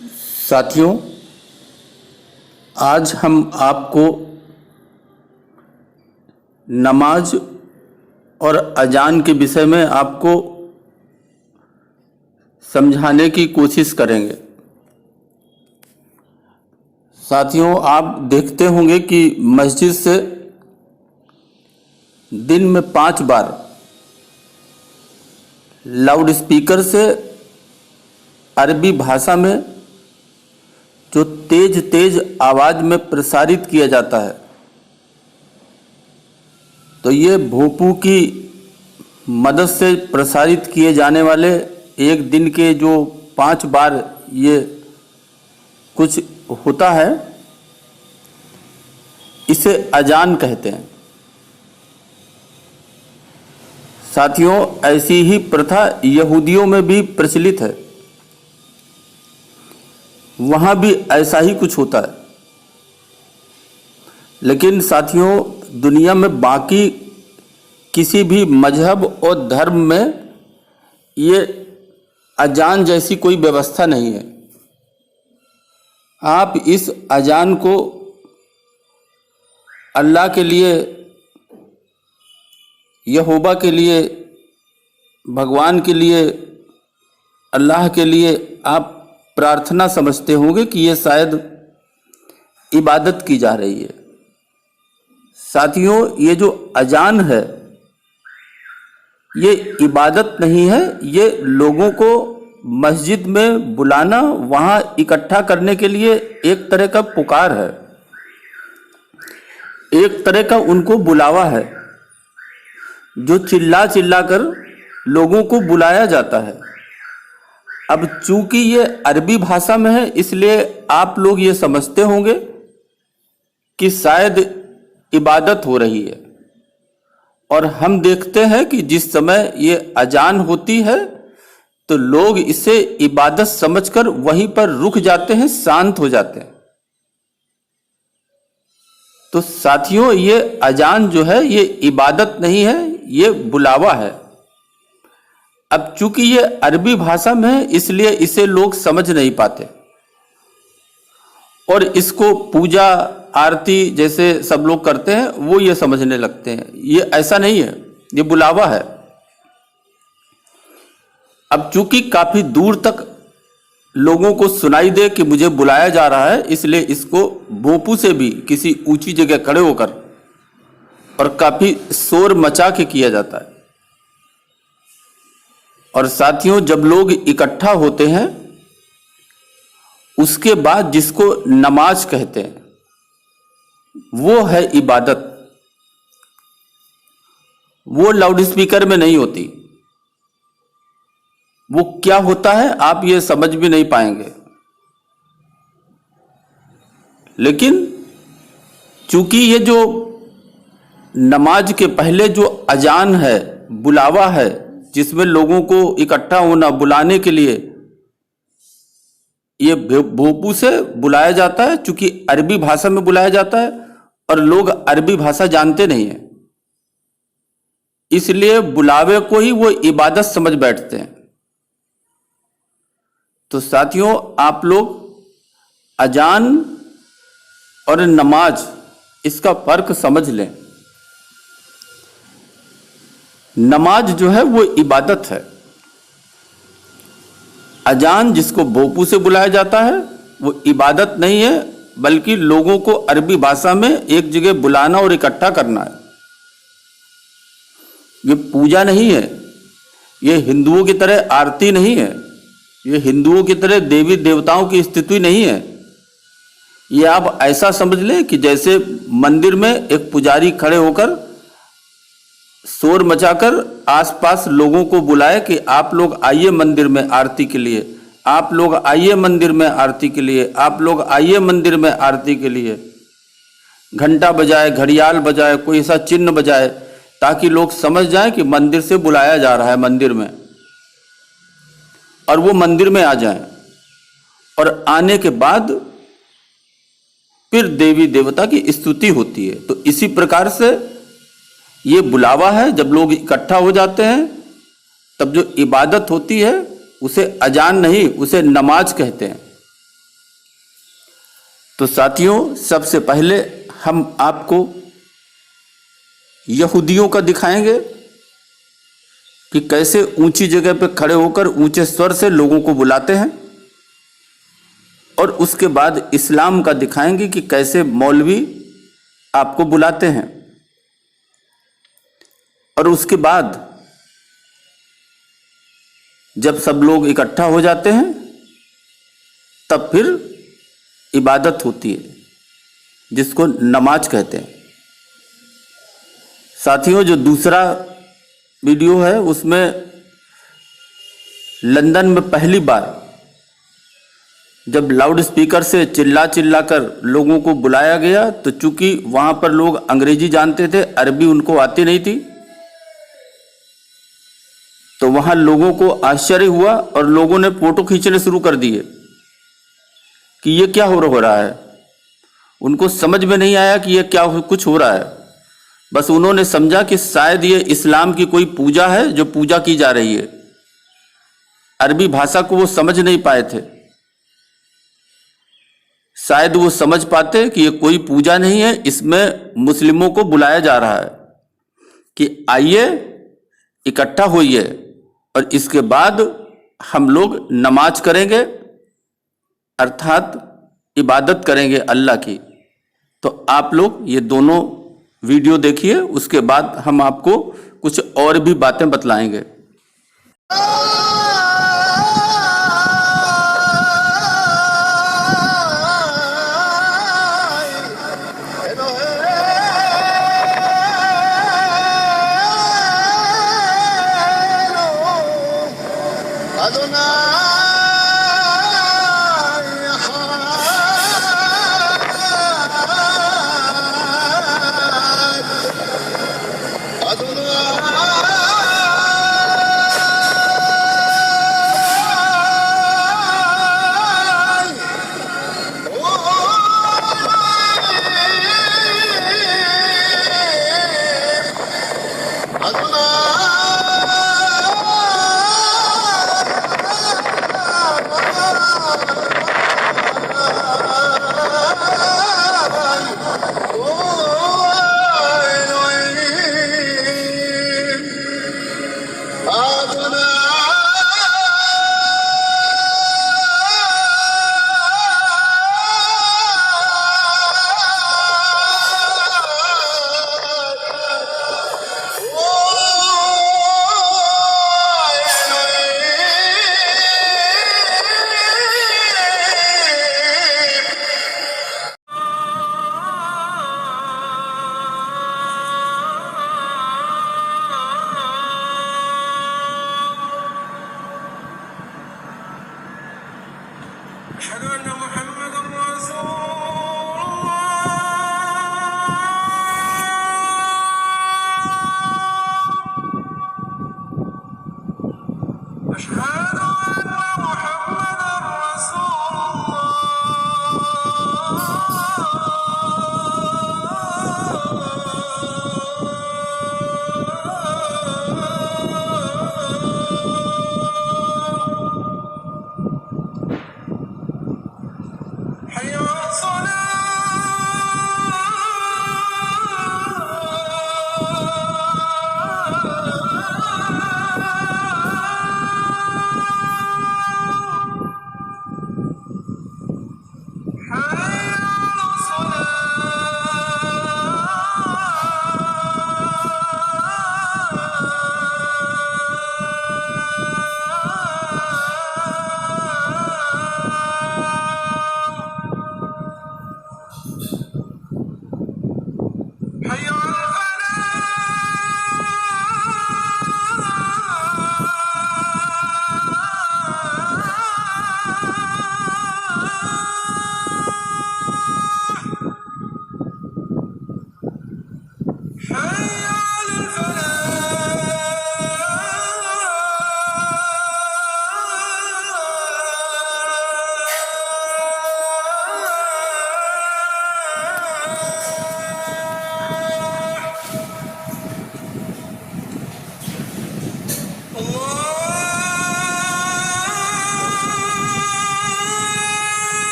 साथियों, आज हम आपको नमाज और अजान के विषय में आपको समझाने की कोशिश करेंगे। साथियों, आप देखते होंगे कि मस्जिद से दिन में 5 बार लाउड स्पीकर से अरबी भाषा में जो तेज तेज आवाज़ में प्रसारित किया जाता है, तो ये भोपू की मदद से प्रसारित किए जाने वाले एक दिन के जो 5 बार ये कुछ होता है, इसे अजान कहते हैं। साथियों, ऐसी ही प्रथा यहूदियों में भी प्रचलित है, वहाँ भी ऐसा ही कुछ होता है। लेकिन साथियों, दुनिया में बाकी किसी भी मजहब और धर्म में ये अजान जैसी कोई व्यवस्था नहीं है। आप इस अजान को अल्लाह के लिए, यहोवा के लिए, भगवान के लिए, अल्लाह के लिए आप प्रार्थना समझते होंगे कि ये शायद इबादत की जा रही है। साथियों, ये जो अजान है ये इबादत नहीं है, ये लोगों को मस्जिद में बुलाना, वहाँ इकट्ठा करने के लिए एक तरह का पुकार है, एक तरह का उनको बुलावा है, जो चिल्ला चिल्ला कर लोगों को बुलाया जाता है। अब चूंकि ये अरबी भाषा में है, इसलिए आप लोग ये समझते होंगे कि शायद इबादत हो रही है। और हम देखते हैं कि जिस समय ये अजान होती है तो लोग इसे इबादत समझकर वहीं पर रुक जाते हैं, शांत हो जाते हैं। तो साथियों, ये अजान जो है ये इबादत नहीं है, ये बुलावा है। अब चूंकि ये अरबी भाषा में है, इसलिए इसे लोग समझ नहीं पाते और इसको पूजा आरती जैसे सब लोग करते हैं वो ये समझने लगते हैं। ये ऐसा नहीं है, ये बुलावा है। अब चूंकि काफी दूर तक लोगों को सुनाई दे कि मुझे बुलाया जा रहा है, इसलिए इसको भोपू से भी किसी ऊंची जगह खड़े होकर और काफी शोर मचा के किया जाता है। और साथियों, जब लोग इकट्ठा होते हैं उसके बाद जिसको नमाज कहते हैं वो है इबादत। वो लाउड स्पीकर में नहीं होती। वो क्या होता है आप ये समझ भी नहीं पाएंगे। लेकिन चूंकि ये जो नमाज के पहले जो अजान है, बुलावा है, जिसमें लोगों को इकट्ठा होना, बुलाने के लिए ये भोपू से बुलाया जाता है। चूंकि अरबी भाषा में बुलाया जाता है और लोग अरबी भाषा जानते नहीं हैं, इसलिए बुलावे को ही वो इबादत समझ बैठते हैं। तो साथियों, आप लोग अजान और नमाज इसका फर्क समझ लें। नमाज जो है वो इबादत है। अजान जिसको भोपू से बुलाया जाता है वो इबादत नहीं है, बल्कि लोगों को अरबी भाषा में एक जगह बुलाना और इकट्ठा करना है। ये पूजा नहीं है, ये हिंदुओं की तरह आरती नहीं है, ये हिंदुओं की तरह देवी देवताओं की स्थिति नहीं है। ये आप ऐसा समझ लें कि जैसे मंदिर में एक पुजारी खड़े होकर शोर मचाकर आसपास लोगों को बुलाए कि आप लोग आइए मंदिर में आरती के लिए, आप लोग आइए मंदिर में आरती के लिए, आप लोग आइए मंदिर में आरती के लिए। घंटा बजाए, घड़ियाल बजाए, कोई ऐसा चिन्ह बजाए ताकि लोग समझ जाएं कि मंदिर से बुलाया जा रहा है मंदिर में, और वो मंदिर में आ जाएं। और आने के बाद फिर देवी देवता की स्तुति होती है। तो इसी प्रकार से ये बुलावा है। जब लोग इकट्ठा हो जाते हैं तब जो इबादत होती है उसे अजान नहीं, उसे नमाज कहते हैं। तो साथियों, सबसे पहले हम आपको यहूदियों का दिखाएंगे कि कैसे ऊंची जगह पर खड़े होकर ऊंचे स्वर से लोगों को बुलाते हैं, और उसके बाद इस्लाम का दिखाएंगे कि कैसे मौलवी आपको बुलाते हैं, और उसके बाद जब सब लोग इकट्ठा हो जाते हैं तब फिर इबादत होती है, जिसको नमाज कहते हैं। साथियों, जो दूसरा वीडियो है उसमें लंदन में पहली बार जब लाउड स्पीकर से चिल्ला चिल्ला कर लोगों को बुलाया गया, तो चूंकि वहां पर लोग अंग्रेजी जानते थे, अरबी उनको आती नहीं थी, तो वहां लोगों को आश्चर्य हुआ और लोगों ने फोटो खींचने शुरू कर दिए कि ये क्या हो रहा है। उनको समझ में नहीं आया कि ये क्या कुछ हो रहा है, बस उन्होंने समझा कि शायद ये इस्लाम की कोई पूजा है जो पूजा की जा रही है। अरबी भाषा को वो समझ नहीं पाए थे। शायद वो समझ पाते कि ये कोई पूजा नहीं है, इसमें मुस्लिमों को बुलाया जा रहा है कि आइए इकट्ठा होइए और इसके बाद हम लोग नमाज करेंगे, अर्थात इबादत करेंगे अल्लाह की। तो आप लोग ये दोनों वीडियो देखिए, उसके बाद हम आपको कुछ और भी बातें बतलाएंगे।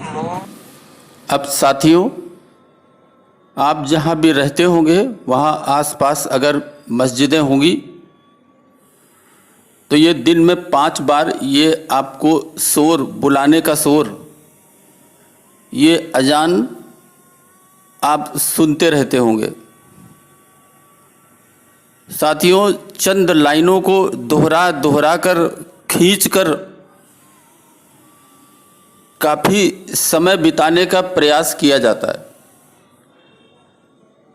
अब साथियों, आप जहाँ भी रहते होंगे वहाँ आसपास अगर मस्जिदें होंगी तो ये दिन में 5 बार ये आपको शोर, बुलाने का शोर, ये अजान आप सुनते रहते होंगे। साथियों, चंद लाइनों को दोहरा दोहरा कर, खींच कर काफ़ी समय बिताने का प्रयास किया जाता है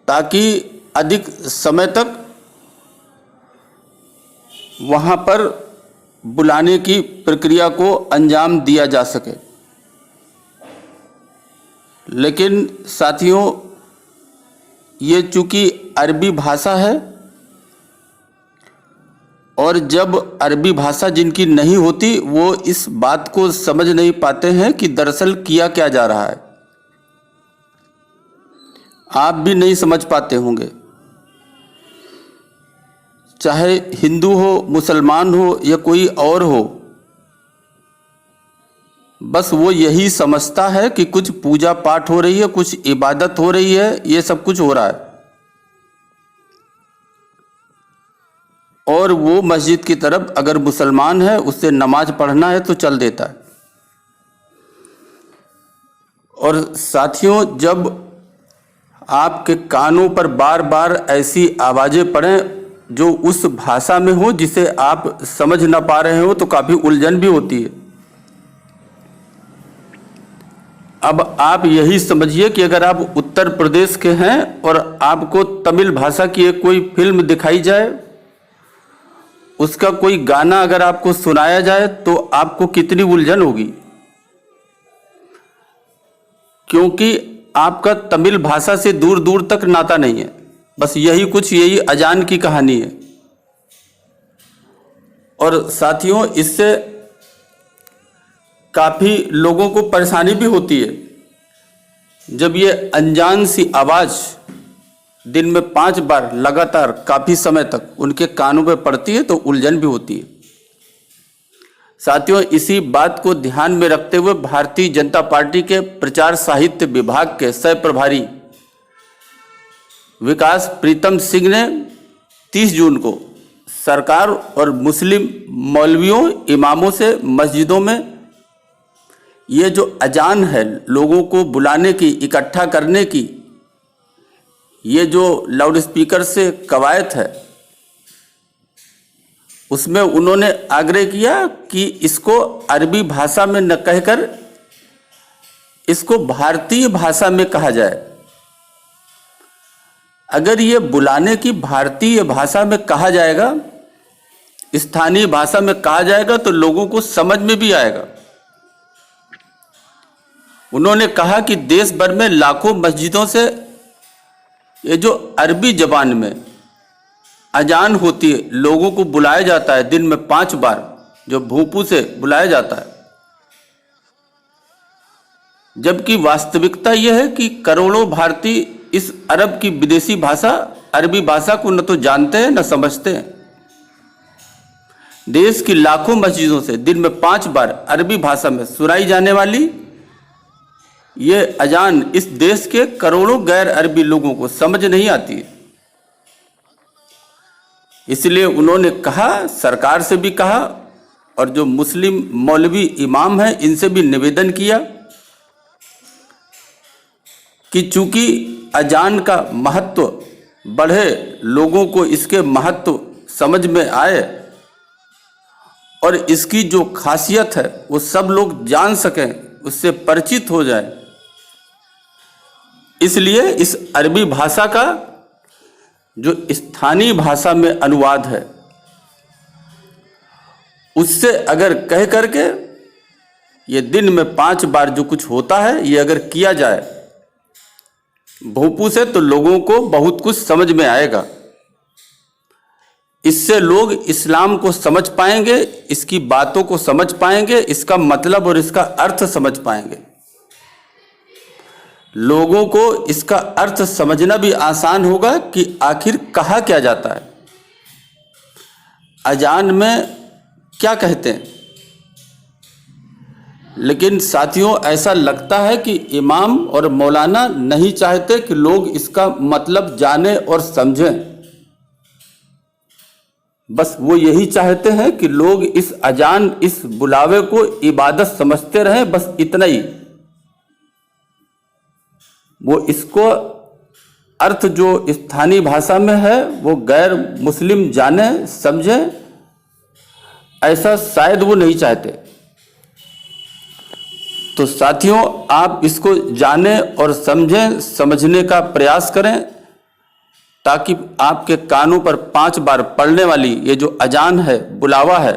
ताकि अधिक समय तक वहाँ पर बुलाने की प्रक्रिया को अंजाम दिया जा सके। लेकिन साथियों, ये चूँकि अरबी भाषा है और जब अरबी भाषा जिनकी नहीं होती वो इस बात को समझ नहीं पाते हैं कि दरअसल किया क्या जा रहा है। आप भी नहीं समझ पाते होंगे, चाहे हिंदू हो, मुसलमान हो या कोई और हो, बस वो यही समझता है कि कुछ पूजा पाठ हो रही है, कुछ इबादत हो रही है, ये सब कुछ हो रहा है। और वो मस्जिद की तरफ अगर मुसलमान है, उससे नमाज पढ़ना है तो चल देता है। और साथियों, जब आपके कानों पर बार बार ऐसी आवाज़ें पड़ें जो उस भाषा में हो जिसे आप समझ ना पा रहे हो तो काफ़ी उलझन भी होती है। अब आप यही समझिए कि अगर आप उत्तर प्रदेश के हैं और आपको तमिल भाषा की एक कोई फिल्म दिखाई जाए, उसका कोई गाना अगर आपको सुनाया जाए तो आपको कितनी उलझन होगी, क्योंकि आपका तमिल भाषा से दूर दूर तक नाता नहीं है। बस यही अजान की कहानी है। और साथियों, इससे काफ़ी लोगों को परेशानी भी होती है। जब ये अनजान सी आवाज़ दिन में 5 बार लगातार काफ़ी समय तक उनके कानों पे पड़ती है तो उलझन भी होती है। साथियों, इसी बात को ध्यान में रखते हुए भारतीय जनता पार्टी के प्रचार साहित्य विभाग के सह प्रभारी विकास प्रीतम सिंह ने 30 जून को सरकार और मुस्लिम मौलवियों, इमामों से मस्जिदों में ये जो अजान है, लोगों को बुलाने की, इकट्ठा करने की, ये जो लाउड स्पीकर से कवायद है, उसमें उन्होंने आग्रह किया कि इसको अरबी भाषा में न कहकर इसको भारतीय भाषा में कहा जाए। अगर ये बुलाने की भारतीय भाषा में कहा जाएगा, स्थानीय भाषा में कहा जाएगा तो लोगों को समझ में भी आएगा। उन्होंने कहा कि देश भर में लाखों मस्जिदों से ये जो अरबी जबान में अजान होती है, लोगों को बुलाया जाता है दिन में 5 बार, जो भूपू से बुलाया जाता है। जबकि वास्तविकता यह है कि करोड़ों भारतीय इस अरब की विदेशी भाषा अरबी भाषा को न तो जानते हैं न समझते हैं। देश की लाखों मस्जिदों से दिन में 5 बार अरबी भाषा में सुनाई जाने वाली ये अजान इस देश के करोड़ों गैर अरबी लोगों को समझ नहीं आती है। इसलिए उन्होंने कहा, सरकार से भी कहा और जो मुस्लिम मौलवी इमाम हैं इनसे भी निवेदन किया कि चूंकि अजान का महत्व बढ़े, लोगों को इसके महत्व समझ में आए और इसकी जो खासियत है वो सब लोग जान सकें, उससे परिचित हो जाए, इसलिए इस अरबी भाषा का जो स्थानीय भाषा में अनुवाद है उससे अगर कह करके ये दिन में 5 बार जो कुछ होता है ये अगर किया जाए भोपू से, तो लोगों को बहुत कुछ समझ में आएगा। इससे लोग इस्लाम को समझ पाएंगे, इसकी बातों को समझ पाएंगे, इसका मतलब और इसका अर्थ समझ पाएंगे। लोगों को इसका अर्थ समझना भी आसान होगा कि आखिर कहा क्या जाता है, अजान में क्या कहते हैं। लेकिन साथियों, ऐसा लगता है कि इमाम और मौलाना नहीं चाहते कि लोग इसका मतलब जाने और समझें। बस वो यही चाहते हैं कि लोग इस अजान, इस बुलावे को इबादत समझते रहें, बस इतना ही। वो इसको अर्थ जो स्थानीय भाषा में है वो गैर मुस्लिम जाने समझे, ऐसा शायद वो नहीं चाहते। तो साथियों, आप इसको जाने और समझें, समझने का प्रयास करें, ताकि आपके कानों पर 5 बार पढ़ने वाली ये जो अजान है, बुलावा है,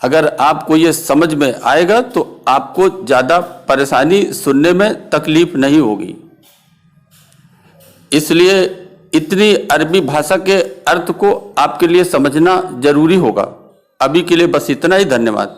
अगर आपको ये समझ में आएगा तो आपको ज़्यादा परेशानी, सुनने में तकलीफ नहीं होगी। इसलिए इतनी अरबी भाषा के अर्थ को आपके लिए समझना जरूरी होगा। अभी के लिए बस इतना ही। धन्यवाद।